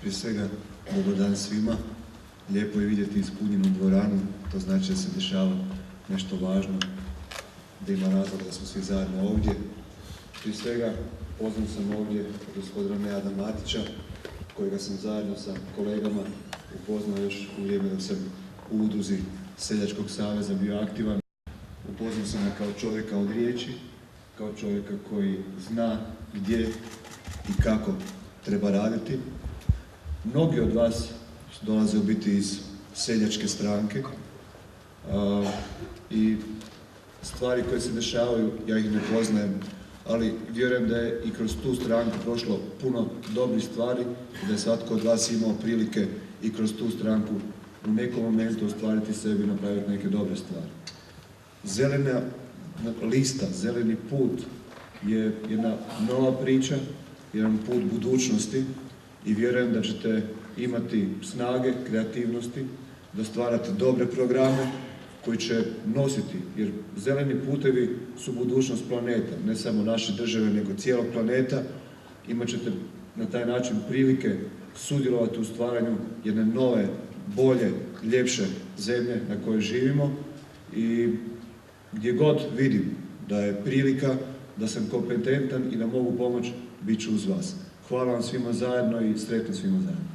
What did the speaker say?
Prije svega, dobar dan svima. Lijepo je vidjeti ispunjenu dvoranu, to znači da se dešava nešto važno, da ima razlog da smo svi zajedno ovdje. Prije svega, pozvan sam ovdje gospodina Nenada Matića, kojega sam zajedno sa kolegama upoznao još u vrijeme dok sam u udruzi Seljačkog saveza bio aktivan. Upoznao sam ga kao čovjeka od riječi, kao čovjeka koji zna gdje i kako treba raditi. Mnogi od vas dolaze u biti iz seljačke stranke i stvari koje se dešavaju, ja ih ne poznajem, ali vjerujem da je i kroz tu stranku prošlo puno dobrih stvari i da je svatko od vas imao prilike i kroz tu stranku u nekom momentu ostvariti sebi i napraviti neke dobre stvari. Zelena lista, zeleni put je jedna nova priča, jedan put budućnosti i vjerujem da ćete imati snage, kreativnosti, da stvarate dobre programe koji će nositi, jer zeleni putevi su budućnost planeta, ne samo naše države, nego cijelog planeta. Imat ćete na taj način prilike sudjelovati u stvaranju jedne nove, bolje, ljepše zemlje na kojoj živimo i gdje god vidim da je prilika, da sam kompetentan i da mogu pomoći, bit ću uz vas. Hvala vam svima zajedno i sretno svima zajedno.